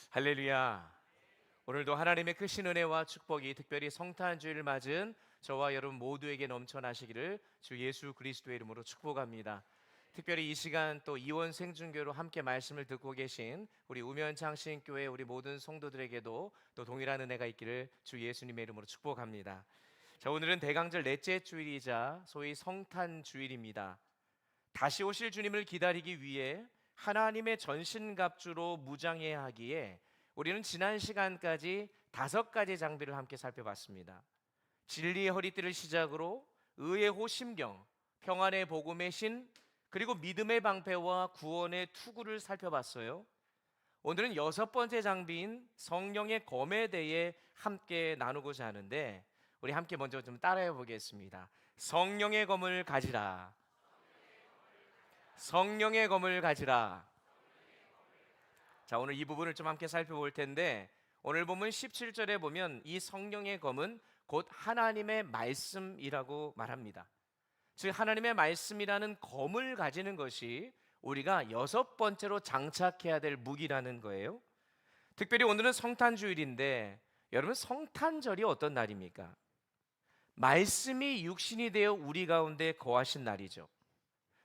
할렐루야. 오늘도 하나님의 크신 은혜와 축복이 특별히 성탄주의를 맞은 저와 여러분 모두에게 넘쳐나시기를 주 예수 그리스도의 이름으로 축복합니다. 특별히 이 시간 또 이원 생중교로 함께 말씀을 듣고 계신 우리 우면창신교회 우리 모든 성도들에게도 또 동일한 은혜가 있기를 주 예수님의 이름으로 축복합니다. 자, 오늘은 대강절 넷째 주일이자 소위 성탄주일입니다. 다시 오실 주님을 기다리기 위해 하나님의 전신갑주로 무장해야 하기에 우리는 지난 시간까지 5가지 장비를 함께 살펴봤습니다. 진리의 허리띠를 시작으로 의의 호심경, 평안의 복음의 신, 그리고 믿음의 방패와 구원의 투구를 살펴봤어요. 오늘은 6번째 장비인 성령의 검에 대해 함께 나누고자 하는데 우리 함께 먼저 좀 따라해 보겠습니다. 성령의 검을 가지라. 성령의 검을 가지라. 자, 오늘 이 부분을 좀 함께 살펴볼 텐데 오늘 보면 17절에 보면 이 성령의 검은 곧 하나님의 말씀이라고 말합니다. 즉 하나님의 말씀이라는 검을 가지는 것이 우리가 6번째로 장착해야 될 무기라는 거예요. 특별히 오늘은 성탄주일인데 여러분, 성탄절이 어떤 날입니까? 말씀이 육신이 되어 우리 가운데 거하신 날이죠.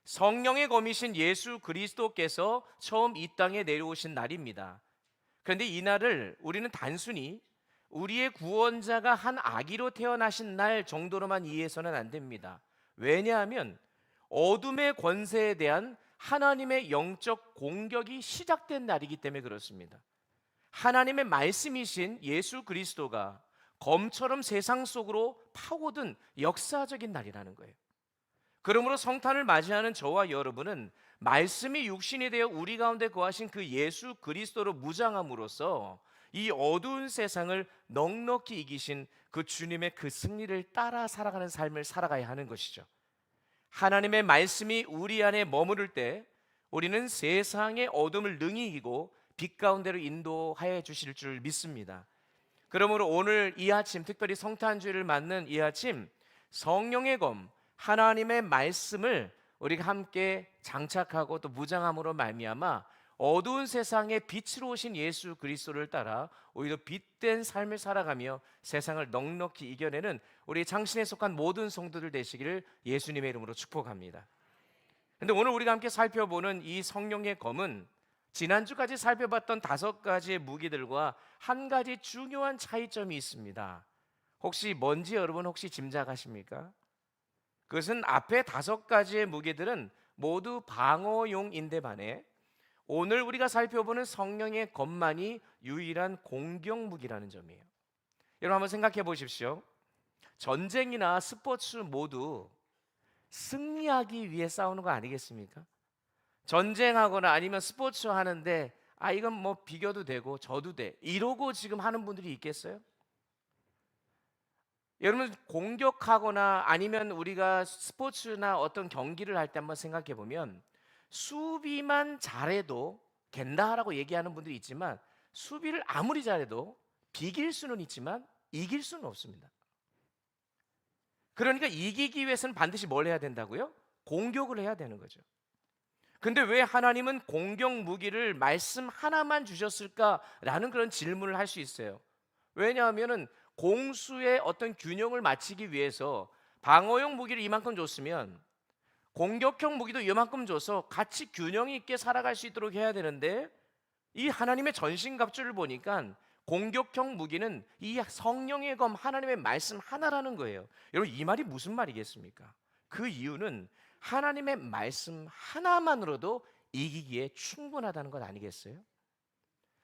성령의 검이신 예수 그리스도께서 처음 이 땅에 내려오신 날입니다. 그런데 이 날을 우리는 단순히 우리의 구원자가 한 아기로 태어나신 날 정도로만 이해해서는 안 됩니다. 왜냐하면 어둠의 권세에 대한 하나님의 영적 공격이 시작된 날이기 때문에 그렇습니다. 하나님의 말씀이신 예수 그리스도가 검처럼 세상 속으로 파고든 역사적인 날이라는 거예요. 그러므로 성탄을 맞이하는 저와 여러분은 말씀이 육신이 되어 우리 가운데 거하신 그 예수 그리스도로 무장함으로써 이 어두운 세상을 넉넉히 이기신 그 주님의 그 승리를 따라 살아가는 삶을 살아가야 하는 것이죠. 하나님의 말씀이 우리 안에 머무를 때 우리는 세상의 어둠을 능히 이기고 빛 가운데로 인도하여 주실 줄 믿습니다. 그러므로 오늘 이 아침, 특별히 성탄주일을 맞는 이 아침, 성령의 검 하나님의 말씀을 우리가 함께 장착하고 또 무장함으로 말미암아 어두운 세상에 빛으로 오신 예수 그리스도를 따라 오히려 빛된 삶을 살아가며 세상을 넉넉히 이겨내는 우리 장신에 속한 모든 성도들 되시기를 예수님의 이름으로 축복합니다. 그런데 오늘 우리가 함께 살펴보는 이 성령의 검은 지난주까지 살펴봤던 5가지의 무기들과 한 가지 중요한 차이점이 있습니다. 혹시 뭔지 여러분 혹시 짐작하십니까? 그것은 앞에 5가지의 무기들은 모두 방어용인데 반해 오늘 우리가 살펴보는 성령의 검만이 유일한 공격 무기라는 점이에요. 여러분 한번 생각해 보십시오. 전쟁이나 스포츠 모두 승리하기 위해 싸우는 거 아니겠습니까? 전쟁하거나 아니면 스포츠 하는데 이건 뭐 비교도 되고 져도 돼 이러고 지금 하는 분들이 있겠어요? 여러분, 공격하거나 아니면 우리가 스포츠나 어떤 경기를 할 때 한번 생각해 보면 수비만 잘해도 된다라고 얘기하는 분들이 있지만 수비를 아무리 잘해도 비길 수는 있지만 이길 수는 없습니다. 그러니까 이기기 위해서는 반드시 뭘 해야 된다고요? 공격을 해야 되는 거죠. 근데 왜 하나님은 공격 무기를 말씀 하나만 주셨을까라는 그런 질문을 할 수 있어요. 왜냐하면은 공수의 어떤 균형을 맞추기 위해서 방어용 무기를 이만큼 줬으면 공격형 무기도 이만큼 줘서 같이 균형 있게 살아갈 수 있도록 해야 되는데 이 하나님의 전신갑주를 보니까 공격형 무기는 이 성령의 검 하나님의 말씀 하나라는 거예요. 여러분, 이 말이 무슨 말이겠습니까? 그 이유는 하나님의 말씀 하나만으로도 이기기에 충분하다는 것 아니겠어요?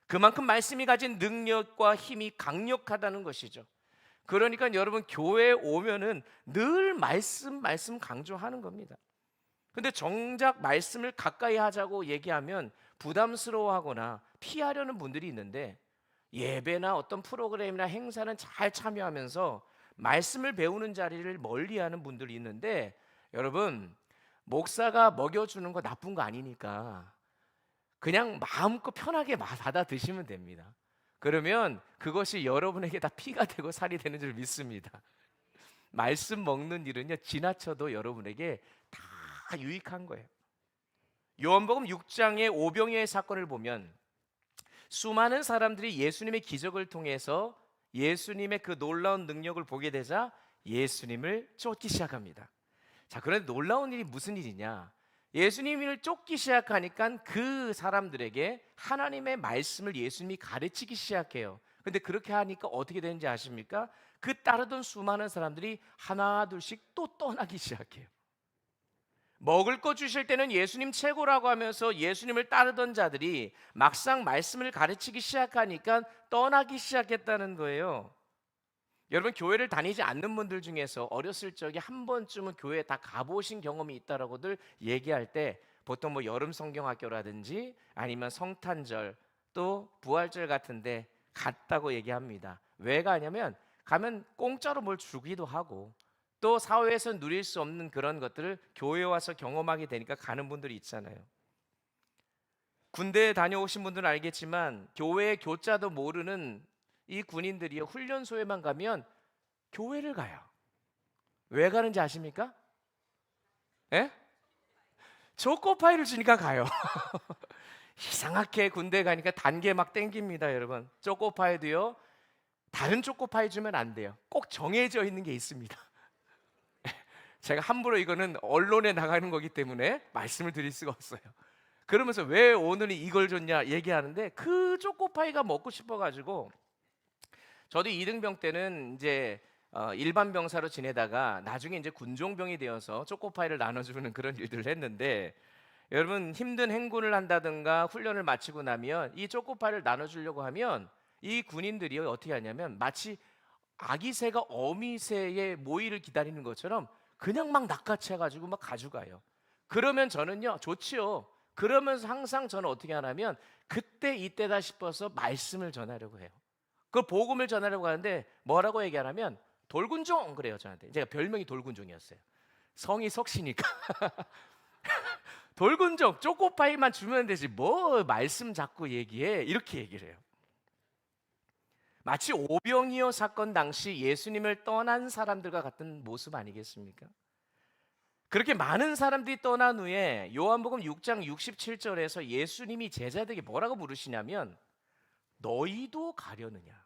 그만큼 말씀이 가진 능력과 힘이 강력하다는 것이죠. 그러니까 여러분, 교회에 오면은 늘 말씀 강조하는 겁니다. 근데 정작 말씀을 가까이 하자고 얘기하면 부담스러워하거나 피하려는 분들이 있는데 예배나 어떤 프로그램이나 행사는 잘 참여하면서 말씀을 배우는 자리를 멀리하는 분들이 있는데 여러분, 목사가 먹여주는 거 나쁜 거 아니니까 그냥 마음껏 편하게 받아 드시면 됩니다. 그러면 그것이 여러분에게 다 피가 되고 살이 되는 줄 믿습니다. 말씀 먹는 일은요, 지나쳐도 여러분에게 다 유익한 거예요. 요한복음 6장의 오병이어의 사건을 보면 수많은 사람들이 예수님의 기적을 통해서 예수님의 그 놀라운 능력을 보게 되자 예수님을 쫓기 시작합니다. 자, 그런데 놀라운 일이 무슨 일이냐? 예수님을 쫓기 시작하니까 그 사람들에게 하나님의 말씀을 예수님이 가르치기 시작해요. 근데 그렇게 하니까 어떻게 되는지 아십니까? 그 따르던 수많은 사람들이 하나 둘씩 또 떠나기 시작해요. 먹을 거 주실 때는 예수님 최고라고 하면서 예수님을 따르던 자들이 막상 말씀을 가르치기 시작하니까 떠나기 시작했다는 거예요. 여러분, 교회를 다니지 않는 분들 중에서 어렸을 적에 한 번쯤은 교회에 다 가보신 경험이 있다라고들 얘기할 때 보통 뭐 여름 성경학교라든지 아니면 성탄절 또 부활절 같은데 갔다고 얘기합니다. 왜 가냐면 가면 공짜로 뭘 주기도 하고 또 사회에서 누릴 수 없는 그런 것들을 교회에 와서 경험하게 되니까 가는 분들이 있잖아요. 군대에 다녀오신 분들은 알겠지만 교회의 교자도 모르는 이 군인들이 훈련소에만 가면 교회를 가요. 왜 가는지 아십니까? 예? 초코파이를 주니까 가요. 이상하게 군대 가니까 단계 막 땡깁니다, 여러분. 초코파이도요. 다른 초코파이 주면 안 돼요. 꼭 정해져 있는 게 있습니다. 제가 함부로 이거는 언론에 나가는 거기 때문에 말씀을 드릴 수가 없어요. 그러면서 왜 오늘은 이걸 줬냐 얘기하는데 그 초코파이가 먹고 싶어가지고 저도 이등병 때는 이제 일반 병사로 지내다가 나중에 이제 군종병이 되어서 초코파이를 나눠주는 그런 일들을 했는데 여러분 힘든 행군을 한다든가 훈련을 마치고 나면 이 초코파이를 나눠주려고 하면 이 군인들이 어떻게 하냐면 마치 아기 새가 어미 새의 모이를 기다리는 것처럼 그냥 막 낚아채가지고 막 가져가요. 그러면 저는요 좋지요. 그러면서 항상 저는 어떻게 하냐면 그때 이때다 싶어서 말씀을 전하려고 해요. 그 복음을 전하려고 하는데 뭐라고 얘기하냐면 돌군종 그래요 저한테. 제가 별명이 돌군종이었어요. 성이 석시니까 돌군종 초코파이만 주면 되지 뭐 말씀 자꾸 얘기해 이렇게 얘기를 해요. 마치 오병이어 사건 당시 예수님을 떠난 사람들과 같은 모습 아니겠습니까? 그렇게 많은 사람들이 떠난 후에 요한복음 6장 67절에서 예수님이 제자들에게 뭐라고 물으시냐면 너희도 가려느냐?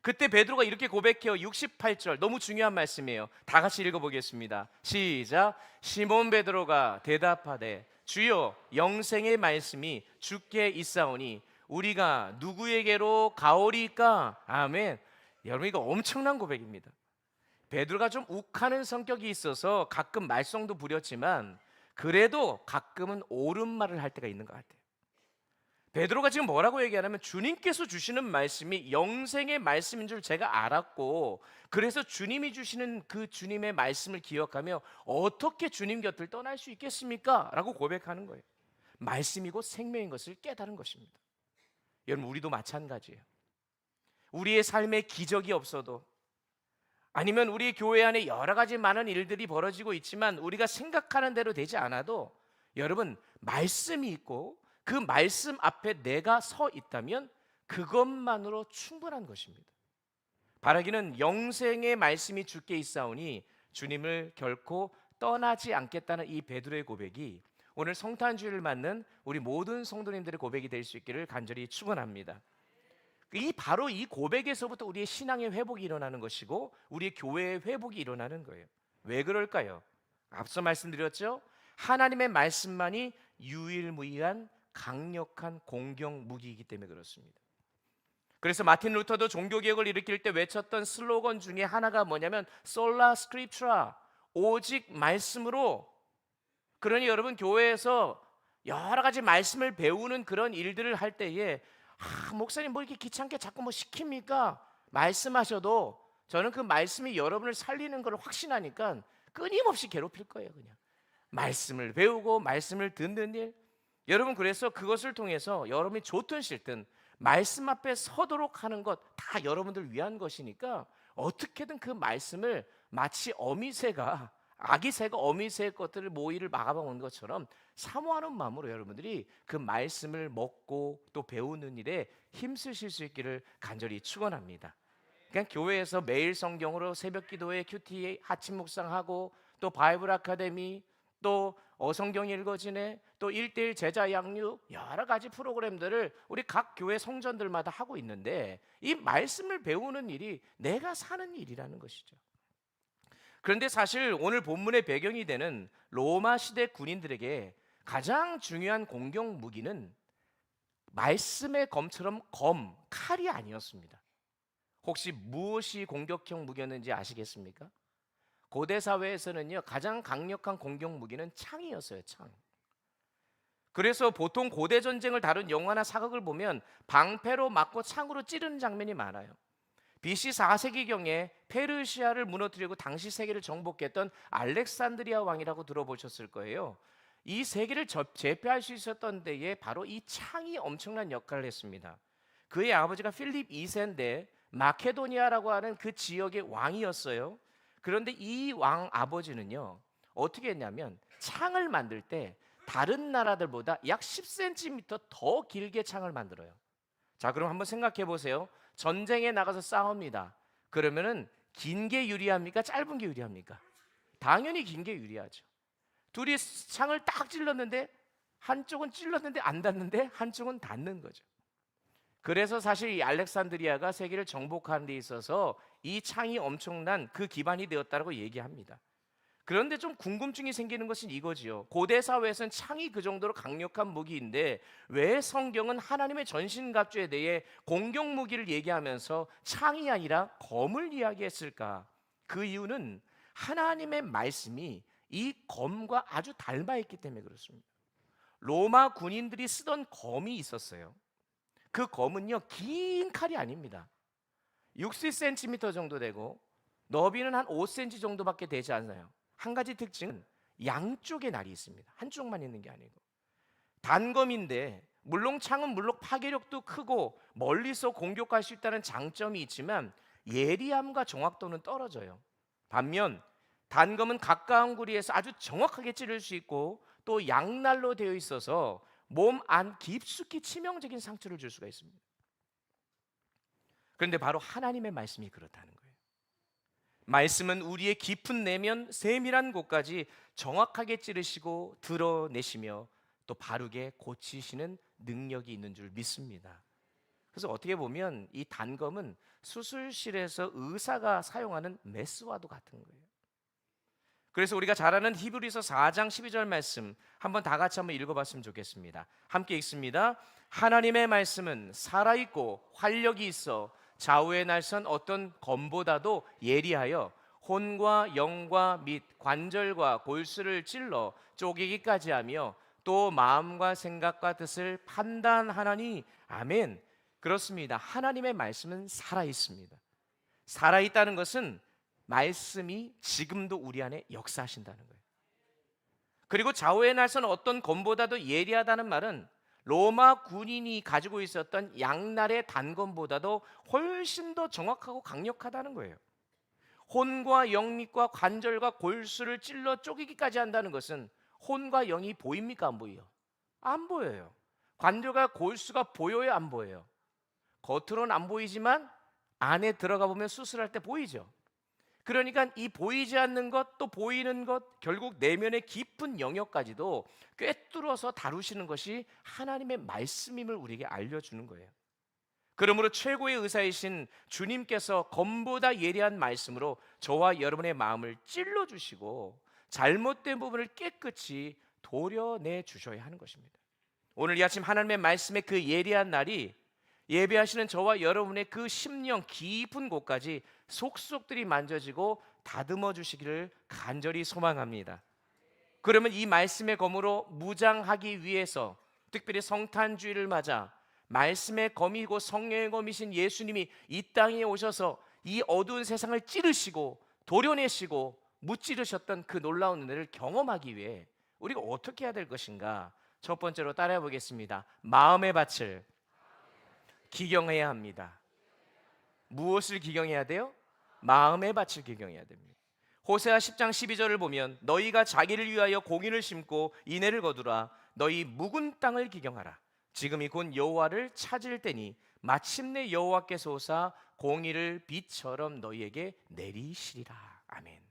그때 베드로가 이렇게 고백해요. 68절 너무 중요한 말씀이에요. 다 같이 읽어보겠습니다. 시작. 시몬 베드로가 대답하되 주여 영생의 말씀이 주께 있사오니 우리가 누구에게로 가오리까? 아멘. 여러분 이거 엄청난 고백입니다. 베드로가 좀 욱하는 성격이 있어서 가끔 말썽도 부렸지만 그래도 가끔은 옳은 말을 할 때가 있는 것 같아요. 베드로가 지금 뭐라고 얘기하냐면 주님께서 주시는 말씀이 영생의 말씀인 줄 제가 알았고 그래서 주님이 주시는 그 주님의 말씀을 기억하며 어떻게 주님 곁을 떠날 수 있겠습니까? 라고 고백하는 거예요. 말씀이고 생명인 것을 깨달은 것입니다. 여러분 우리도 마찬가지예요. 우리의 삶에 기적이 없어도 아니면 우리 교회 안에 여러 가지 많은 일들이 벌어지고 있지만 우리가 생각하는 대로 되지 않아도 여러분 말씀이 있고 그 말씀 앞에 내가 서 있다면 그것만으로 충분한 것입니다. 바라기는 영생의 말씀이 주께 있사오니 주님을 결코 떠나지 않겠다는 이 베드로의 고백이 오늘 성탄주일을 맞는 우리 모든 성도님들의 고백이 될 수 있기를 간절히 축원합니다. 바로 이 고백에서부터 우리의 신앙의 회복이 일어나는 것이고 우리의 교회의 회복이 일어나는 거예요. 왜 그럴까요? 앞서 말씀드렸죠. 하나님의 말씀만이 유일무이한 강력한 공격 무기이기 때문에 그렇습니다. 그래서 마틴 루터도 종교개혁을 일으킬 때 외쳤던 슬로건 중에 하나가 뭐냐면 솔라 스크립트라, 오직 말씀으로. 그러니 여러분 교회에서 여러 가지 말씀을 배우는 그런 일들을 할 때에 목사님 뭐 이렇게 귀찮게 자꾸 뭐 시킵니까? 말씀하셔도 저는 그 말씀이 여러분을 살리는 걸 확신하니까 끊임없이 괴롭힐 거예요. 그냥 말씀을 배우고 말씀을 듣는 일. 여러분 그래서 그것을 통해서 여러분이 좋든 싫든 말씀 앞에 서도록 하는 것 다 여러분들 위한 것이니까 어떻게든 그 말씀을 마치 어미새가 아기 새가 어미새의 것들을 모이를 막아먹는 것처럼 사모하는 마음으로 여러분들이 그 말씀을 먹고 또 배우는 일에 힘쓰실 수 있기를 간절히 축원합니다. 그냥 교회에서 매일 성경으로 새벽 기도회, 큐티, 아침 묵상하고 또 바이블 아카데미 또 어성경이 읽어지네, 또 1:1 제자 양육, 여러 가지 프로그램들을 우리 각 교회 성전들마다 하고 있는데, 이 말씀을 배우는 일이 내가 사는 일이라는 것이죠. 그런데 사실 오늘 본문의 배경이 되는 로마 시대 군인들에게 가장 중요한 공격 무기는 말씀의 검처럼 칼이 아니었습니다. 혹시 무엇이 공격형 무기였는지 아시겠습니까? 고대 사회에서는요, 가장 강력한 공격 무기는 창이었어요. 창. 그래서 보통 고대 전쟁을 다룬 영화나 사극을 보면 방패로 맞고 창으로 찌르는 장면이 많아요. BC 4세기경에 페르시아를 무너뜨리고 당시 세계를 정복했던 알렉산드리아 왕이라고 들어보셨을 거예요. 이 세계를 제패할 수 있었던 데에 바로 이 창이 엄청난 역할을 했습니다. 그의 아버지가 필립 2세인데 마케도니아라고 하는 그 지역의 왕이었어요. 그런데 이 왕 아버지는요, 어떻게 했냐면 창을 만들 때 다른 나라들보다 약 10cm 더 길게 창을 만들어요. 자, 그럼 한번 생각해 보세요. 전쟁에 나가서 싸웁니다. 그러면은 긴 게 유리합니까? 짧은 게 유리합니까? 당연히 긴 게 유리하죠. 둘이 창을 딱 찔렀는데 한쪽은 찔렀는데 안 닿는데 한쪽은 닿는 거죠. 그래서 사실 이 알렉산드리아가 세계를 정복하는 데 있어서 이 창이 엄청난 그 기반이 되었다고 얘기합니다. 그런데 좀 궁금증이 생기는 것은 이거지요. 고대 사회에서는 창이 그 정도로 강력한 무기인데 왜 성경은 하나님의 전신갑주에 대해 공격 무기를 얘기하면서 창이 아니라 검을 이야기했을까? 그 이유는 하나님의 말씀이 이 검과 아주 닮아 있기 때문에 그렇습니다. 로마 군인들이 쓰던 검이 있었어요. 그 검은요, 긴 칼이 아닙니다. 60cm 정도 되고 너비는 한 5cm 정도밖에 되지 않아요. 한 가지 특징은 양쪽에 날이 있습니다. 한쪽만 있는 게 아니고 단검인데, 물론 창은 물론 파괴력도 크고 멀리서 공격할 수 있다는 장점이 있지만 예리함과 정확도는 떨어져요. 반면 단검은 가까운 거리에서 아주 정확하게 찌를 수 있고 또 양날로 되어 있어서 몸 안 깊숙이 치명적인 상처를 줄 수가 있습니다. 그런데 바로 하나님의 말씀이 그렇다는 거예요. 말씀은 우리의 깊은 내면 세밀한 곳까지 정확하게 찌르시고 드러내시며 또 바르게 고치시는 능력이 있는 줄 믿습니다. 그래서 어떻게 보면 이 단검은 수술실에서 의사가 사용하는 메스와도 같은 거예요. 그래서 우리가 잘 아는 히브리서 4장 12절 말씀 한번 다 같이 한번 읽어봤으면 좋겠습니다. 함께 읽습니다. 하나님의 말씀은 살아있고 활력이 있어 좌우의 날선 어떤 검보다도 예리하여 혼과 영과 및 관절과 골수를 찔러 쪼개기까지 하며 또 마음과 생각과 뜻을 판단하나니. 아멘. 그렇습니다. 하나님의 말씀은 살아있습니다. 살아있다는 것은 말씀이 지금도 우리 안에 역사하신다는 거예요. 그리고 좌우의 날선 어떤 검보다도 예리하다는 말은 로마 군인이 가지고 있었던 양날의 단검보다도 훨씬 더 정확하고 강력하다는 거예요. 혼과 영밑과 관절과 골수를 찔러 쪼개기까지 한다는 것은 혼과 영이 보입니까? 안 보여요? 안 보여요. 관절과 골수가 보여요? 안 보여요? 겉으로는 안 보이지만 안에 들어가 보면 수술할 때 보이죠. 그러니까 이 보이지 않는 것 또 보이는 것, 결국 내면의 깊은 영역까지도 꿰뚫어서 다루시는 것이 하나님의 말씀임을 우리에게 알려주는 거예요. 그러므로 최고의 의사이신 주님께서 검보다 예리한 말씀으로 저와 여러분의 마음을 찔러주시고 잘못된 부분을 깨끗이 도려내 주셔야 하는 것입니다. 오늘 이 아침 하나님의 말씀의 그 예리한 날이 예배하시는 저와 여러분의 그 심령 깊은 곳까지 속속들이 만져지고 다듬어 주시기를 간절히 소망합니다. 그러면 이 말씀의 검으로 무장하기 위해서, 특별히 성탄주의를 맞아 말씀의 검이고 성령의 검이신 예수님이 이 땅에 오셔서 이 어두운 세상을 찌르시고 도려내시고 무찌르셨던 그 놀라운 은혜를 경험하기 위해 우리가 어떻게 해야 될 것인가? 첫 번째로 따라해 보겠습니다. 마음의 밭을 기경해야 합니다. 무엇을 기경해야 돼요? 마음의 밭을 기경해야 됩니다. 호세아 10장 12절을 보면 너희가 자기를 위하여 공의를 심고 인애를 거두라. 너희 묵은 땅을 기경하라. 지금이 곧 여호와를 찾을 때니 마침내 여호와께서 오사 공의를 비처럼 너희에게 내리시리라. 아멘.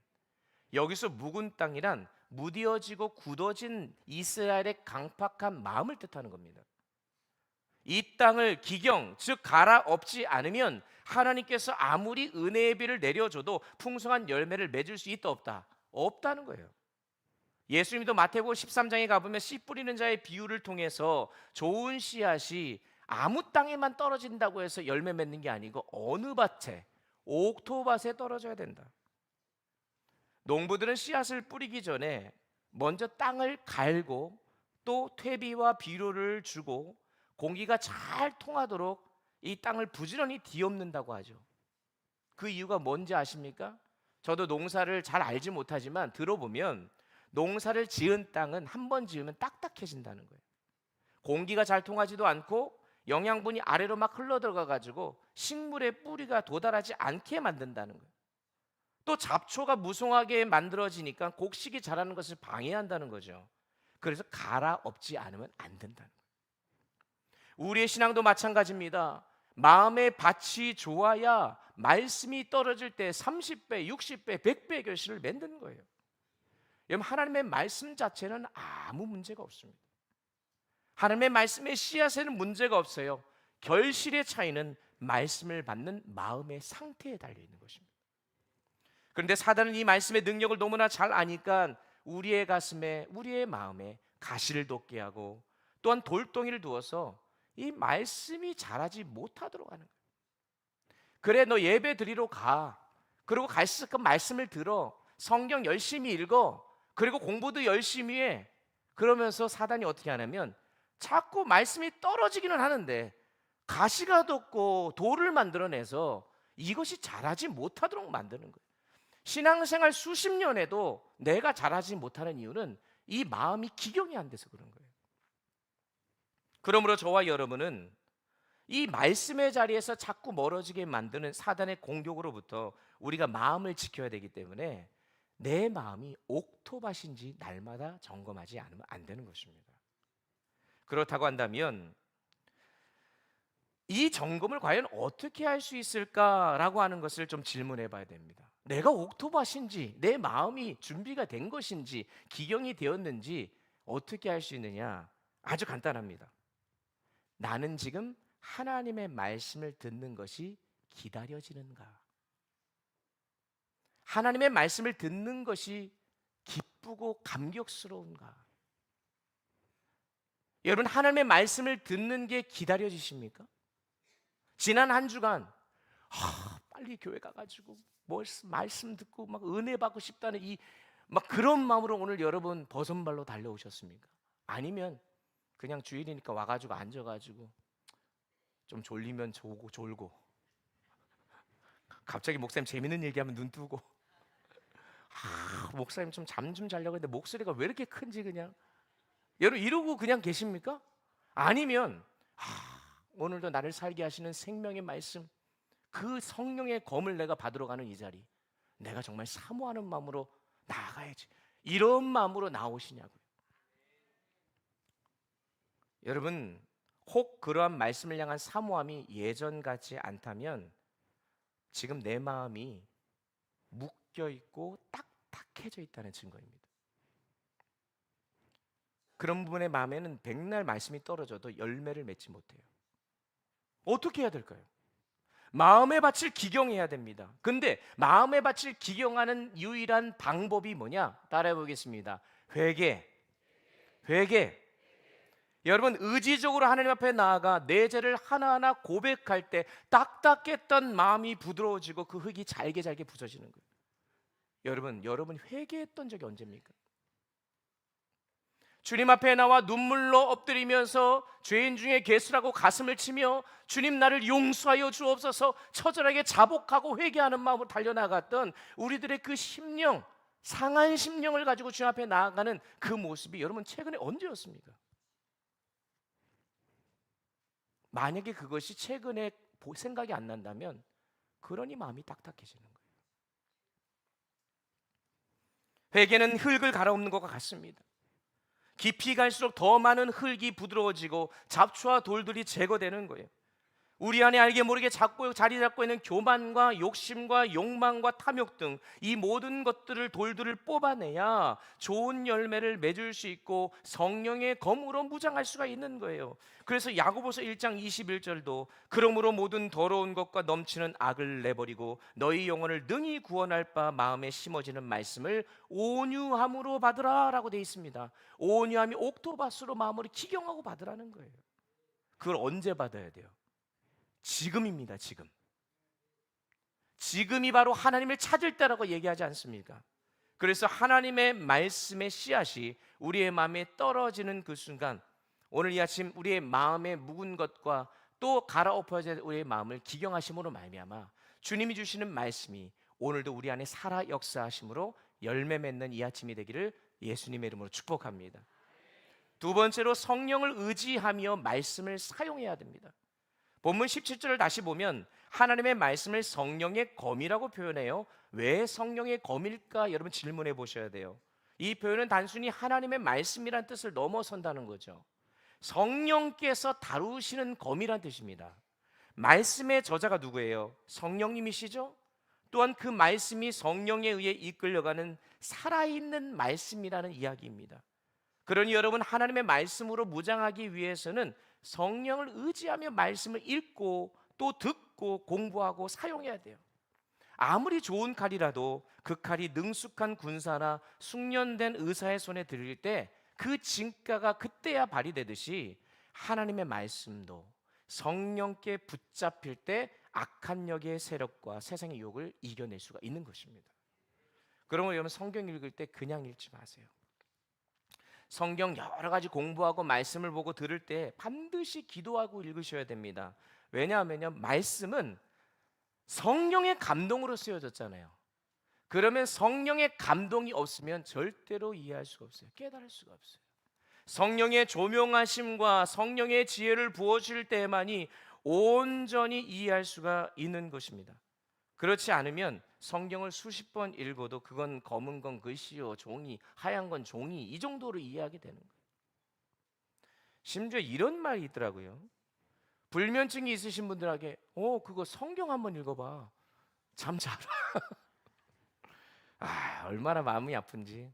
여기서 묵은 땅이란 무뎌지고 굳어진 이스라엘의 강팍한 마음을 뜻하는 겁니다. 이 땅을 기경, 즉 갈아엎지 않으면 하나님께서 아무리 은혜의 비를 내려줘도 풍성한 열매를 맺을 수 있다 없다? 없다는 거예요. 예수님도 마태복음 13장에 가보면 씨 뿌리는 자의 비유를 통해서 좋은 씨앗이 아무 땅에만 떨어진다고 해서 열매 맺는 게 아니고 어느 밭에, 옥토밭에 떨어져야 된다. 농부들은 씨앗을 뿌리기 전에 먼저 땅을 갈고 또 퇴비와 비료를 주고 공기가 잘 통하도록 이 땅을 부지런히 뒤엎는다고 하죠. 그 이유가 뭔지 아십니까? 저도 농사를 잘 알지 못하지만 들어보면 농사를 지은 땅은 한 번 지으면 딱딱해진다는 거예요. 공기가 잘 통하지도 않고 영양분이 아래로 막 흘러들어가 가지고 식물의 뿌리가 도달하지 않게 만든다는 거예요. 또 잡초가 무성하게 만들어지니까 곡식이 자라는 것을 방해한다는 거죠. 그래서 갈아엎지 않으면 안 된다는 거예요. 우리의 신앙도 마찬가지입니다. 마음의 밭이 좋아야 말씀이 떨어질 때 30배, 60배, 100배 결실을 맺는 거예요. 여러분, 하나님의 말씀 자체는 아무 문제가 없습니다. 하나님의 말씀의 씨앗에는 문제가 없어요. 결실의 차이는 말씀을 받는 마음의 상태에 달려 있는 것입니다. 그런데 사단은 이 말씀의 능력을 너무나 잘 아니까 우리의 가슴에, 우리의 마음에 가시를 돋게 하고 또한 돌덩이를 두어서 이 말씀이 자라지 못하도록 하는 거예요. 그래, 너 예배 드리러 가. 그리고 갈수 있는 말씀을 들어. 성경 열심히 읽어. 그리고 공부도 열심히 해. 그러면서 사단이 어떻게 하냐면 자꾸 말씀이 떨어지기는 하는데 가시가 돋고 돌을 만들어내서 이것이 자라지 못하도록 만드는 거예요. 신앙생활 수십 년에도 내가 자라지 못하는 이유는 이 마음이 기경이 안 돼서 그런 거예요. 그러므로 저와 여러분은 이 말씀의 자리에서 자꾸 멀어지게 만드는 사단의 공격으로부터 우리가 마음을 지켜야 되기 때문에 내 마음이 옥토밭인지 날마다 점검하지 않으면 안 되는 것입니다. 그렇다고 한다면 이 점검을 과연 어떻게 할 수 있을까라고 하는 것을 좀 질문해 봐야 됩니다. 내가 옥토밭인지 내 마음이 준비가 된 것인지 기경이 되었는지 어떻게 할 수 있느냐? 아주 간단합니다. 나는 지금 하나님의 말씀을 듣는 것이 기다려지는가? 하나님의 말씀을 듣는 것이 기쁘고 감격스러운가? 여러분, 하나님의 말씀을 듣는 게 기다려지십니까? 지난 한 주간 빨리 교회 가가지고 말씀 듣고 막 은혜 받고 싶다는 이 막 그런 마음으로 오늘 여러분 버선발로 달려오셨습니까? 아니면 그냥 주일이니까 와가지고 앉아가지고 좀 졸리면 졸고 갑자기 목사님 재밌는 얘기하면 눈 뜨고 목사님 좀 잠 좀 자려고 했는데 목소리가 왜 이렇게 큰지 그냥 여러분 이러고 그냥 계십니까? 아니면 오늘도 나를 살게 하시는 생명의 말씀 그 성령의 검을 내가 받으러 가는 이 자리 내가 정말 사모하는 마음으로 나아가야지 이런 마음으로 나오시냐고요. 여러분 혹 그러한 말씀을 향한 사모함이 예전 같지 않다면 지금 내 마음이 묶여있고 딱딱해져 있다는 증거입니다. 그런 부분의 마음에는 백날 말씀이 떨어져도 열매를 맺지 못해요. 어떻게 해야 될까요? 마음의 밭을 기경해야 됩니다. 근데 마음의 밭을 기경하는 유일한 방법이 뭐냐? 따라해 보겠습니다. 회개. 여러분 의지적으로 하나님 앞에 나아가 내 죄를 하나하나 고백할 때 딱딱했던 마음이 부드러워지고 그 흙이 잘게 부서지는 거예요. 여러분 회개했던 적이 언제입니까? 주님 앞에 나와 눈물로 엎드리면서 죄인 중에 괴수라고 가슴을 치며 주님 나를 용서하여 주옵소서 처절하게 자복하고 회개하는 마음으로 달려나갔던 우리들의 그 심령 상한 심령을 가지고 주님 앞에 나아가는 그 모습이 여러분 최근에 언제였습니까? 만약에 그것이 최근에 생각이 안 난다면 그러니 마음이 딱딱해지는 거예요. 회개는 흙을 갈아엎는 것과 같습니다. 깊이 갈수록 더 많은 흙이 부드러워지고 잡초와 돌들이 제거되는 거예요. 우리 안에 알게 모르게 자리 잡고 있는 교만과 욕심과 욕망과 탐욕 등 이 모든 것들을 돌들을 뽑아내야 좋은 열매를 맺을 수 있고 성령의 검으로 무장할 수가 있는 거예요. 그래서 야고보서 1장 21절도 그러므로 모든 더러운 것과 넘치는 악을 내버리고 너희 영혼을 능히 구원할 바 마음에 심어지는 말씀을 온유함으로 받으라라고 되어 있습니다. 온유함이 옥토바스로 마음으로 기경하고 받으라는 거예요. 그걸 언제 받아야 돼요? 지금입니다. 지금이 바로 하나님을 찾을 때라고 얘기하지 않습니까? 그래서 하나님의 말씀의 씨앗이 우리의 마음에 떨어지는 그 순간, 오늘 이 아침 우리의 마음에 묵은 것과 또 갈아엎어질 우리의 마음을 기경하심으로 말미암아 주님이 주시는 말씀이 오늘도 우리 안에 살아 역사하심으로 열매 맺는 이 아침이 되기를 예수님의 이름으로 축복합니다. 두 번째로 성령을 의지하며 말씀을 사용해야 됩니다. 본문 17절을 다시 보면 하나님의 말씀을 성령의 검이라고 표현해요. 왜 성령의 검일까? 여러분 질문해 보셔야 돼요. 이 표현은 단순히 하나님의 말씀이란 뜻을 넘어선다는 거죠. 성령께서 다루시는 검이란 뜻입니다. 말씀의 저자가 누구예요? 성령님이시죠? 또한 그 말씀이 성령에 의해 이끌려가는 살아있는 말씀이라는 이야기입니다. 그러니 여러분, 하나님의 말씀으로 무장하기 위해서는 성령을 의지하며 말씀을 읽고 또 듣고 공부하고 사용해야 돼요. 아무리 좋은 칼이라도 그 칼이 능숙한 군사나 숙련된 의사의 손에 들릴 때 그 진가가 그때야 발휘되듯이 하나님의 말씀도 성령께 붙잡힐 때 악한 영의 세력과 세상의 유혹을 이겨낼 수가 있는 것입니다. 그러면 여러분, 성경 읽을 때 그냥 읽지 마세요. 성경 여러 가지 공부하고 말씀을 보고 들을 때 반드시 기도하고 읽으셔야 됩니다. 왜냐하면요, 말씀은 성령의 감동으로 쓰여졌잖아요. 그러면 성령의 감동이 없으면 절대로 이해할 수가 없어요. 깨달을 수가 없어요. 성령의 조명하심과 성령의 지혜를 부어주실 때만이 온전히 이해할 수가 있는 것입니다. 그렇지 않으면 성경을 수십 번 읽어도 그건 검은 건 글씨요, 종이, 하얀 건 종이, 이 정도로 이해하게 되는 거예요. 심지어 이런 말이 있더라고요. 불면증이 있으신 분들에게 그거 성경 한번 읽어봐, 잠 잘 와. 얼마나 마음이 아픈지.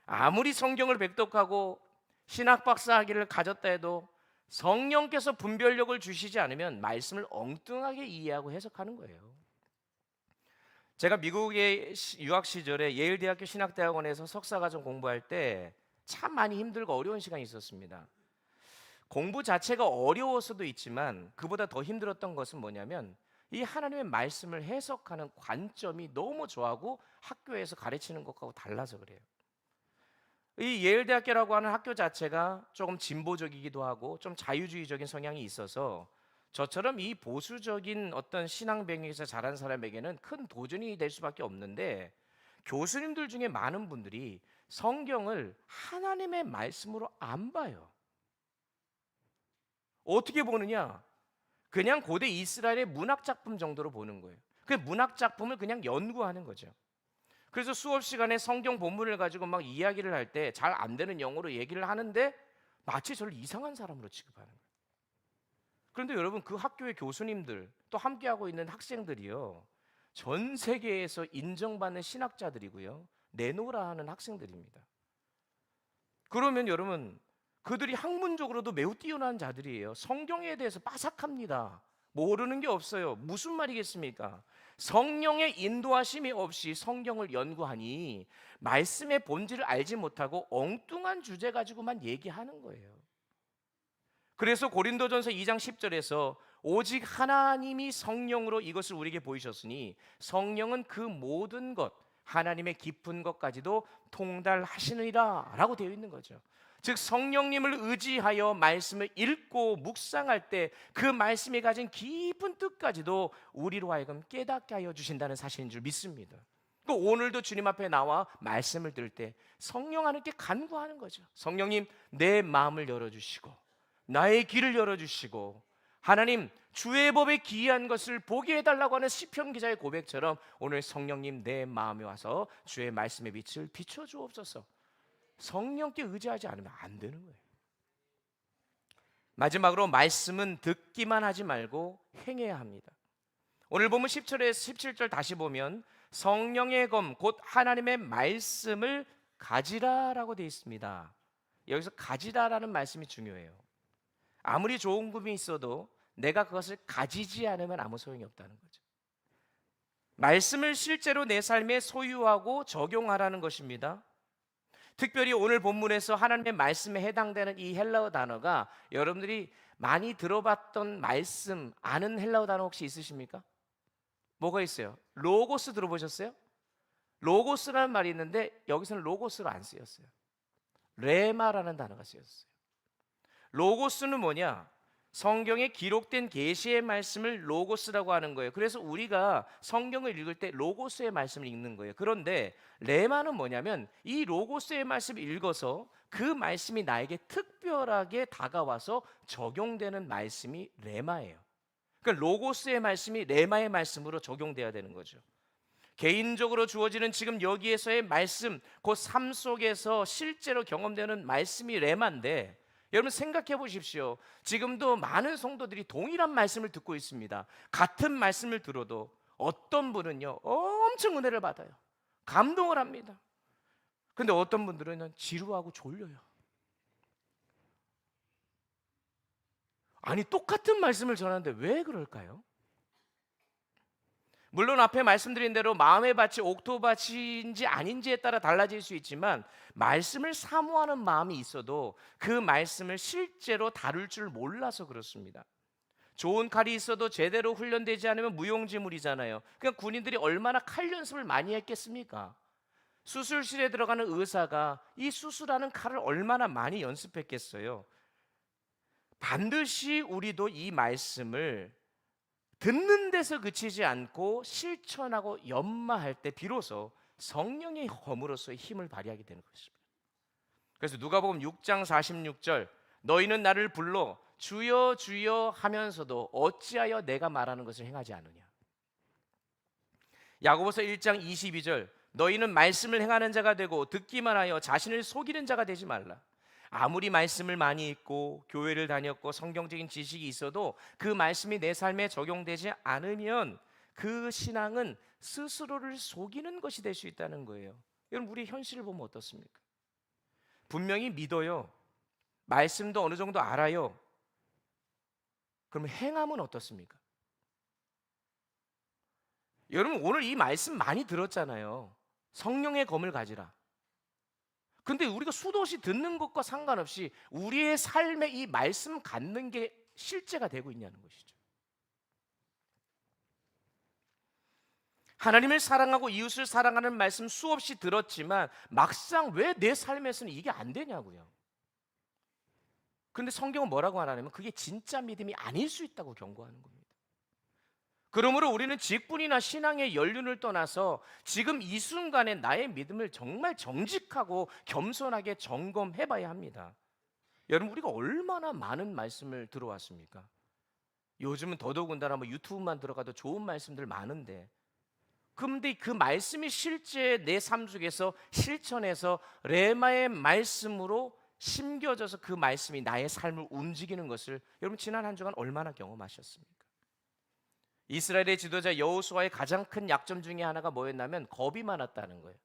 아무리 성경을 백독하고 신학 박사 학위를 가졌다 해도 성령께서 분별력을 주시지 않으면 말씀을 엉뚱하게 이해하고 해석하는 거예요. 제가 미국에 유학 시절에 예일대학교 신학대학원에서 석사과정 공부할 때 참 많이 힘들고 어려운 시간이 있었습니다. 공부 자체가 어려워서도 있지만 그보다 더 힘들었던 것은 뭐냐면 이 하나님의 말씀을 해석하는 관점이 너무 저하고 학교에서 가르치는 것하고 달라서 그래요. 이 예일대학교라고 하는 학교 자체가 조금 진보적이기도 하고 좀 자유주의적인 성향이 있어서 저처럼 이 보수적인 어떤 신앙 배경에서 자란 사람에게는 큰 도전이 될 수밖에 없는데, 교수님들 중에 많은 분들이 성경을 하나님의 말씀으로 안 봐요. 어떻게 보느냐? 그냥 고대 이스라엘의 문학 작품 정도로 보는 거예요. 그 문학 작품을 그냥 연구하는 거죠. 그래서 수업 시간에 성경 본문을 가지고 막 이야기를 할 때 잘 안 되는 영어로 얘기를 하는데 마치 저를 이상한 사람으로 취급하는 거예요. 그런데 여러분, 그 학교의 교수님들 또 함께하고 있는 학생들이요, 전 세계에서 인정받는 신학자들이고요, 내노라 하는 학생들입니다. 그러면 여러분, 그들이 학문적으로도 매우 뛰어난 자들이에요. 성경에 대해서 빠삭합니다. 모르는 게 없어요. 무슨 말이겠습니까? 성령의 인도하심이 없이 성경을 연구하니 말씀의 본질을 알지 못하고 엉뚱한 주제 가지고만 얘기하는 거예요. 그래서 고린도전서 2장 10절에서 오직 하나님이 성령으로 이것을 우리에게 보이셨으니 성령은 그 모든 것, 하나님의 깊은 것까지도 통달하시느니라 라고 되어 있는 거죠. 즉 성령님을 의지하여 말씀을 읽고 묵상할 때 그 말씀이 가진 깊은 뜻까지도 우리로 하여금 깨닫게 하여 주신다는 사실인 줄 믿습니다. 오늘도 주님 앞에 나와 말씀을 들을 때 성령 하나님께 간구하는 거죠. 성령님, 내 마음을 열어주시고 나의 길을 열어주시고, 하나님 주의 법에 기이한 것을 보게 해달라고 하는 시편 기자의 고백처럼 오늘 성령님 내 마음에 와서 주의 말씀의 빛을 비춰주옵소서. 성령께 의지하지 않으면 안 되는 거예요. 마지막으로 말씀은 듣기만 하지 말고 행해야 합니다. 오늘 보면 10절에서 17절 다시 보면 성령의 검 곧 하나님의 말씀을 가지라라고 되어 있습니다. 여기서 가지라라는 말씀이 중요해요. 아무리 좋은 금이 있어도 내가 그것을 가지지 않으면 아무 소용이 없다는 거죠. 말씀을 실제로 내 삶에 소유하고 적용하라는 것입니다. 특별히 오늘 본문에서 하나님의 말씀에 해당되는 이 헬라어 단어가 여러분들이 많이 들어봤던 말씀 아는 헬라어 단어 혹시 있으십니까? 뭐가 있어요? 로고스 들어보셨어요? 로고스라는 말이 있는데 여기서는 로고스로 안 쓰였어요. 레마라는 단어가 쓰였어요. 로고스는 뭐냐? 성경에 기록된 계시의 말씀을 로고스라고 하는 거예요. 그래서 우리가 성경을 읽을 때 로고스의 말씀을 읽는 거예요. 그런데 레마는 뭐냐면 이 로고스의 말씀을 읽어서 그 말씀이 나에게 특별하게 다가와서 적용되는 말씀이 레마예요. 그러니까 로고스의 말씀이 레마의 말씀으로 적용돼야 되는 거죠. 개인적으로 주어지는 지금 여기에서의 말씀, 그 삶 속에서 실제로 경험되는 말씀이 레마인데 여러분 생각해 보십시오. 지금도 많은 성도들이 동일한 말씀을 듣고 있습니다. 같은 말씀을 들어도 어떤 분은요 엄청 은혜를 받아요. 감동을 합니다. 근데 어떤 분들은 지루하고 졸려요. 아니 똑같은 말씀을 전하는데 왜 그럴까요? 물론 앞에 말씀드린 대로 마음의 밭이 옥토밭인지 아닌지에 따라 달라질 수 있지만 말씀을 사모하는 마음이 있어도 그 말씀을 실제로 다룰 줄 몰라서 그렇습니다. 좋은 칼이 있어도 제대로 훈련되지 않으면 무용지물이잖아요. 그러니까 군인들이 얼마나 칼 연습을 많이 했겠습니까? 수술실에 들어가는 의사가 이 수술하는 칼을 얼마나 많이 연습했겠어요? 반드시 우리도 이 말씀을 듣는 데서 그치지 않고 실천하고 연마할 때 비로소 성령의 검으로서의 힘을 발휘하게 되는 것입니다. 그래서 누가복음 6장 46절 너희는 나를 불러 주여 주여 하면서도 어찌하여 내가 말하는 것을 행하지 않느냐. 야고보서 1장 22절 너희는 말씀을 행하는 자가 되고 듣기만 하여 자신을 속이는 자가 되지 말라. 아무리 말씀을 많이 읽고 교회를 다녔고 성경적인 지식이 있어도 그 말씀이 내 삶에 적용되지 않으면 그 신앙은 스스로를 속이는 것이 될 수 있다는 거예요. 여러분 우리 현실을 보면 어떻습니까? 분명히 믿어요. 말씀도 어느 정도 알아요. 그러면 행함은 어떻습니까? 여러분 오늘 이 말씀 많이 들었잖아요. 성령의 검을 가지라. 근데 우리가 수도 없이 듣는 것과 상관없이 우리의 삶에 이 말씀 갖는 게 실제가 되고 있냐는 것이죠. 하나님을 사랑하고 이웃을 사랑하는 말씀 수없이 들었지만 막상 왜 내 삶에서는 이게 안 되냐고요. 근데 성경은 뭐라고 하냐면 그게 진짜 믿음이 아닐 수 있다고 경고하는 겁니다. 그러므로 우리는 직분이나 신앙의 연륜을 떠나서 지금 이 순간에 나의 믿음을 정말 정직하고 겸손하게 점검해 봐야 합니다. 여러분 우리가 얼마나 많은 말씀을 들어왔습니까? 요즘은 더더군다나 뭐 유튜브만 들어가도 좋은 말씀들 많은데 그런데 그 말씀이 실제 내 삶 속에서 실천해서 레마의 말씀으로 심겨져서 그 말씀이 나의 삶을 움직이는 것을 여러분 지난 한 주간 얼마나 경험하셨습니까? 이스라엘의 지도자 여호수아의 가장 큰 약점 중에 하나가 뭐였냐면 겁이 많았다는 거예요.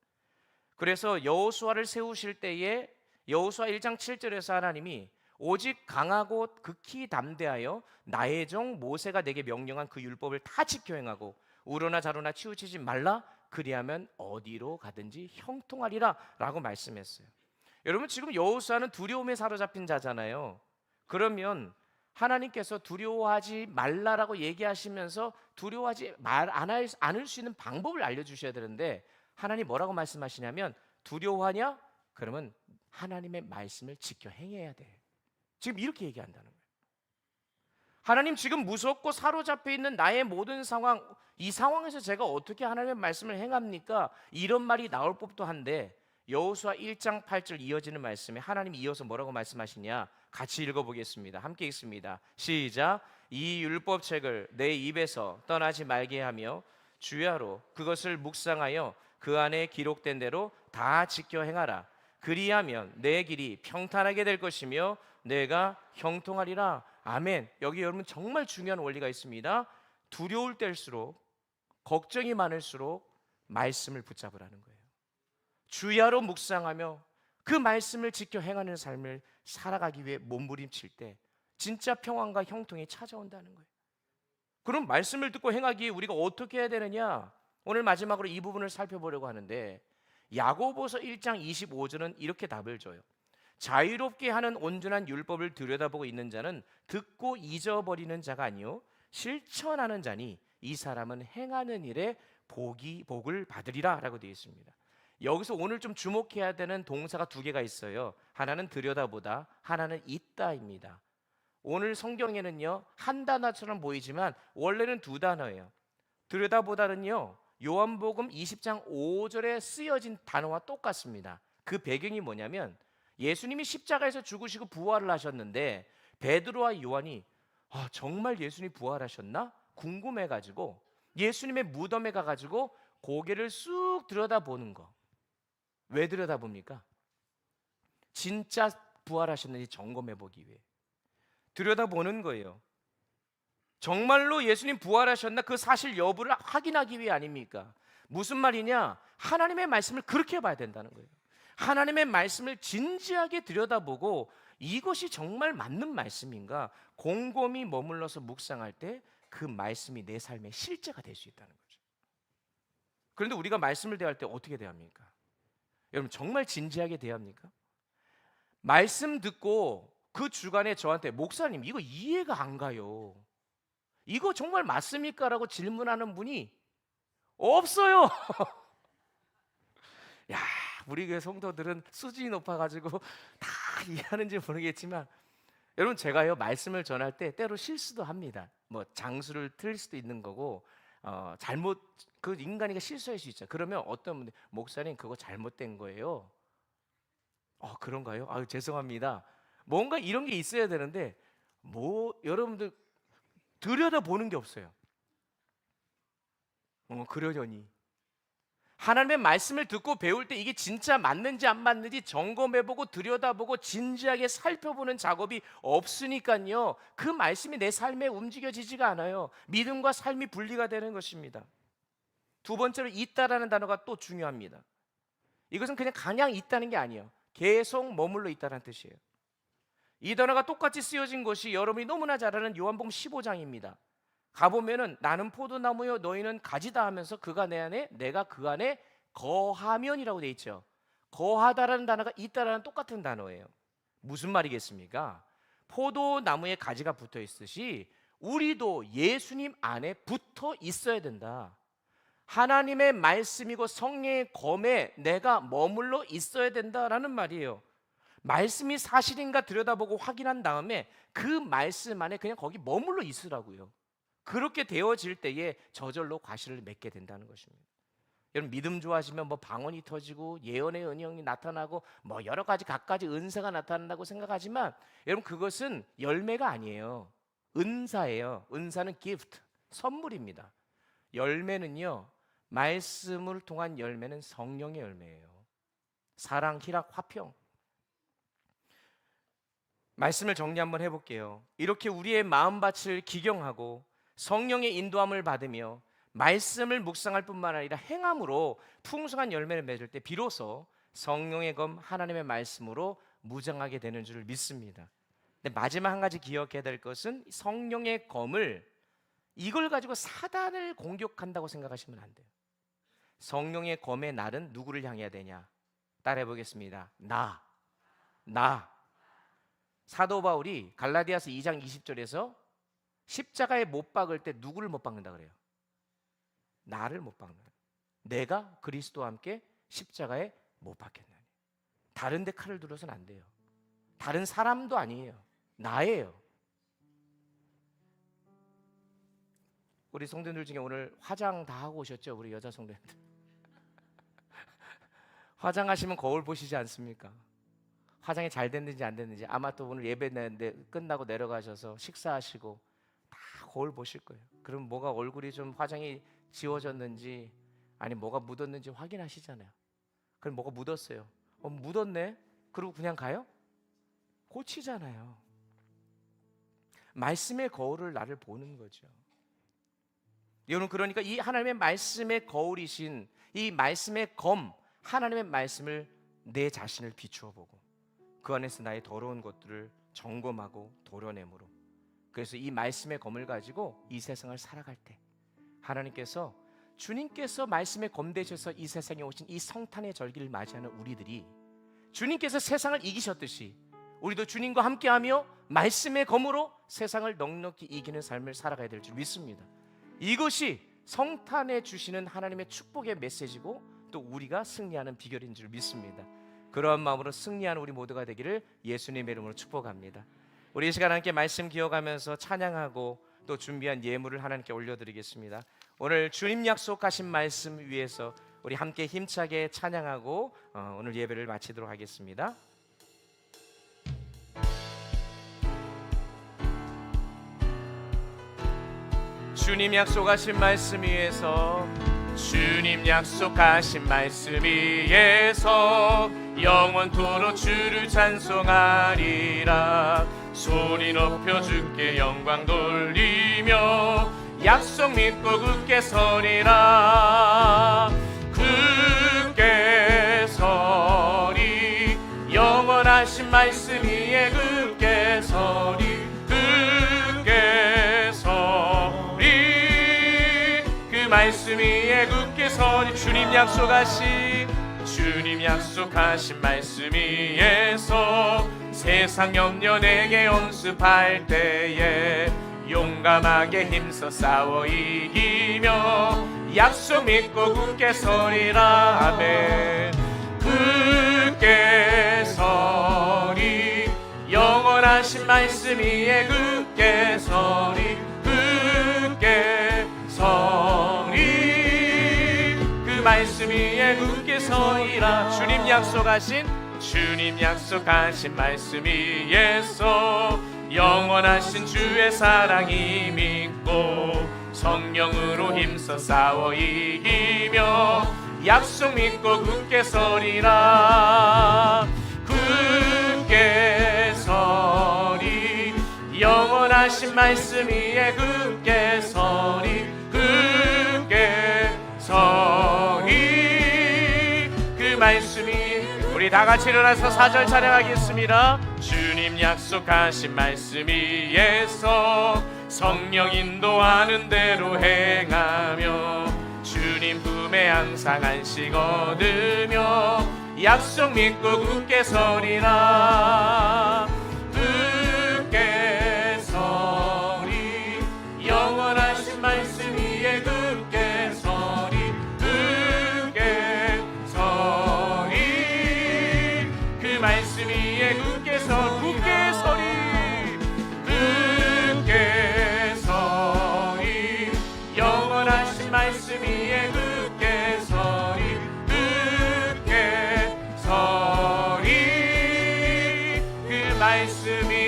그래서 여호수아를 세우실 때에 여호수아 1장 7절에서 하나님이 오직 강하고 극히 담대하여 나의 종 모세가 내게 명령한 그 율법을 다 지켜 행하고 우로나 자로나 치우치지 말라 그리하면 어디로 가든지 형통하리라 라고 말씀했어요. 여러분 지금 여호수아는 두려움에 사로잡힌 자잖아요. 그러면 하나님께서 두려워하지 말라라고 얘기하시면서 두려워하지 않을 수 있는 방법을 알려주셔야 되는데 하나님 뭐라고 말씀하시냐면 두려워하냐? 그러면 하나님의 말씀을 지켜 행해야 돼. 지금 이렇게 얘기한다는 거예요. 하나님 지금 무섭고 사로잡혀 있는 나의 모든 상황, 이 상황에서 제가 어떻게 하나님의 말씀을 행합니까? 이런 말이 나올 법도 한데 여호수아 1장 8절 이어지는 말씀에 하나님이 이어서 뭐라고 말씀하시냐? 같이 읽어보겠습니다. 함께 읽습니다. 시작. 이 율법책을 내 입에서 떠나지 말게 하며 주야로 그것을 묵상하여 그 안에 기록된 대로 다 지켜 행하라. 그리하면 내 길이 평탄하게 될 것이며 내가 형통하리라. 아멘. 여기 여러분 정말 중요한 원리가 있습니다. 두려울 때일수록, 걱정이 많을수록 말씀을 붙잡으라는 거예요. 주야로 묵상하며 그 말씀을 지켜 행하는 삶을 살아가기 위해 몸부림칠 때 진짜 평안과 형통이 찾아온다는 거예요. 그럼 말씀을 듣고 행하기 위해 우리가 어떻게 해야 되느냐? 오늘 마지막으로 이 부분을 살펴보려고 하는데, 야고보서 1장 25절은 이렇게 답을 줘요. 자유롭게 하는 온전한 율법을 들여다보고 있는 자는 듣고 잊어버리는 자가 아니요 실천하는 자니 이 사람은 행하는 일에 복을 받으리라 라고 되어 있습니다. 여기서 오늘 좀 주목해야 되는 동사가 두 개가 있어요. 하나는 들여다보다, 하나는 있다입니다. 오늘 성경에는요 한 단어처럼 보이지만 원래는 두 단어예요. 들여다보다는요 요한복음 20장 5절에 쓰여진 단어와 똑같습니다. 그 배경이 뭐냐면 예수님이 십자가에서 죽으시고 부활을 하셨는데 베드로와 요한이 정말 예수님이 부활하셨나? 궁금해가지고 예수님의 무덤에 가가지고 고개를 쑥 들여다보는 거. 왜 들여다봅니까? 진짜 부활하셨는지 점검해보기 위해 들여다보는 거예요. 정말로 예수님 부활하셨나? 그 사실 여부를 확인하기 위해 아닙니까? 무슨 말이냐? 하나님의 말씀을 그렇게 봐야 된다는 거예요. 하나님의 말씀을 진지하게 들여다보고 이것이 정말 맞는 말씀인가 곰곰이 머물러서 묵상할 때 그 말씀이 내 삶의 실제가 될 수 있다는 거죠. 그런데 우리가 말씀을 대할 때 어떻게 대합니까? 여러분 정말 진지하게 대합니까? 말씀 듣고 그 주간에 저한테 목사님 이거 이해가 안 가요. 이거 정말 맞습니까? 라고 질문하는 분이 없어요. 야, 우리 교회 성도들은 수준이 높아가지고 다 이해하는지 모르겠지만 여러분 제가요 말씀을 전할 때 때로 실수도 합니다. 뭐 장수를 틀릴 수도 있는 거고 잘못 그 인간이가 실수할 수 있죠. 그러면 어떤 분들 목사님 그거 잘못된 거예요. 그런가요? 아유 죄송합니다. 뭔가 이런 게 있어야 되는데 뭐 여러분들 들여다보는 게 없어요. 그러려니 하나님의 말씀을 듣고 배울 때 이게 진짜 맞는지 안 맞는지 점검해보고 들여다보고 진지하게 살펴보는 작업이 없으니까요 그 말씀이 내 삶에 움직여지지가 않아요. 믿음과 삶이 분리가 되는 것입니다. 두 번째로 있다라는 단어가 또 중요합니다. 이것은 그냥 있다는 게 아니에요. 계속 머물러 있다는 뜻이에요. 이 단어가 똑같이 쓰여진 것이 여러분이 너무나 잘 아는 요한복음 15장입니다. 가보면은 나는 포도나무요 너희는 가지다 하면서 그가 내 안에 내가 그 안에 거하면이라고 돼 있죠. 거하다라는 단어가 있다라는 똑같은 단어예요. 무슨 말이겠습니까? 포도나무에 가지가 붙어 있듯이 우리도 예수님 안에 붙어 있어야 된다. 하나님의 말씀이고 성령의 검에 내가 머물러 있어야 된다라는 말이에요. 말씀이 사실인가 들여다보고 확인한 다음에 그 말씀 안에 그냥 거기 머물러 있으라고요. 그렇게 되어질 때에 저절로 과실을 맺게 된다는 것입니다. 여러분 믿음 좋아하시면 뭐 방언이 터지고 예언의 은형이 나타나고 뭐 여러 가지 갖가지 은사가 나타난다고 생각하지만 여러분 그것은 열매가 아니에요. 은사예요. 은사는 gift, 선물입니다. 열매는요 말씀을 통한 열매는 성령의 열매예요. 사랑, 희락, 화평. 말씀을 정리 한번 해볼게요. 이렇게 우리의 마음밭을 기경하고 성령의 인도함을 받으며 말씀을 묵상할 뿐만 아니라 행함으로 풍성한 열매를 맺을 때 비로소 성령의 검 하나님의 말씀으로 무장하게 되는 줄 믿습니다. 근데 마지막 한 가지 기억해야 될 것은 성령의 검을 이걸 가지고 사단을 공격한다고 생각하시면 안 돼요. 성령의 검의 날은 누구를 향해야 되냐? 따라해 보겠습니다. 나. 사도 바울이 갈라디아서 2장 20절에서 십자가에 못 박을 때 누구를 못 박는다 그래요? 나를 못 박는. 내가 그리스도와 함께 십자가에 못 박혔나니. 다른 데 칼을 들어서는 안 돼요. 다른 사람도 아니에요. 나예요. 우리 성도님들 중에 오늘 화장 다 하고 오셨죠? 우리 여자 성도님들. 화장하시면 거울 보시지 않습니까? 화장이 잘 됐는지 안 됐는지. 아마 또 오늘 예배 끝나고 내려가셔서 식사하시고 다 거울 보실 거예요. 그럼 뭐가 얼굴이 좀 화장이 지워졌는지 아니 뭐가 묻었는지 확인하시잖아요. 그럼 뭐가 묻었어요. 묻었네. 그리고 그냥 가요? 고치잖아요. 말씀의 거울을 나를 보는 거죠. 여러분, 그러니까 이 하나님의 말씀의 거울이신 이 말씀의 검, 하나님의 말씀을 내 자신을 비추어 보고 그 안에서 나의 더러운 것들을 점검하고 도려내므로, 그래서 이 말씀의 검을 가지고 이 세상을 살아갈 때 하나님께서, 주님께서 말씀의 검 되셔서 이 세상에 오신 이 성탄의 절기를 맞이하는 우리들이 주님께서 세상을 이기셨듯이 우리도 주님과 함께하며 말씀의 검으로 세상을 넉넉히 이기는 삶을 살아가야 될 줄 믿습니다. 이것이 성탄에 주시는 하나님의 축복의 메시지고 또 우리가 승리하는 비결인 줄 믿습니다. 그러한 마음으로 승리하는 우리 모두가 되기를 예수님의 이름으로 축복합니다. 우리 이 시간 함께 말씀 기억하면서 찬양하고 또 준비한 예물을 하나님께 올려드리겠습니다. 오늘 주님 약속하신 말씀 위에서 우리 함께 힘차게 찬양하고 오늘 예배를 마치도록 하겠습니다. 주님 약속하신 말씀 위에서, 주님 약속하신 말씀 위에서 영원토록 주를 찬송하리라. 소리 높여 주께 영광 돌리며 약속 믿고 굳게 서리라. 굳게 서리, 영원하신 말씀 위에 굳게 서리. 굳게 서리, 그 말씀 위에 굳게 서리. 주님 약속하신 말씀 위에서 세상 염려 내게 온습할 때에 용감하게 힘써 싸워 이기며 약속 믿고 굳게 서리라. 아멘. 굳게 서리, 영원하신 말씀 위에 굳게 서리. 굳게 서리, 그 말씀 위에 굳게 서리라. 주님 약속하신 말씀 위에서 영원하신 주의 사랑이 믿고 성령으로 힘써 싸워 이기며 약속 믿고 굳게 서리라. 굳게 서리, 영원하신 말씀 위에 굳게 서리. 굳게 서리, 그 말씀이. 우리 다 같이 일어나서 4절 찬양하겠습니다. 주님 약속하신 말씀 위에서 성령 인도하는 대로 행하며 주님 품에 항상 안식 얻으며 약속 믿고 굳게 서리라. 굳게 서리, 영원하신 말씀 위에 굳게 서리. 굳게 서리, 그 말씀 위에 굳게 서리. 굳게 서리, 영원하신 말씀 위에 굳게 서리. 굳게 서리, 그 말씀이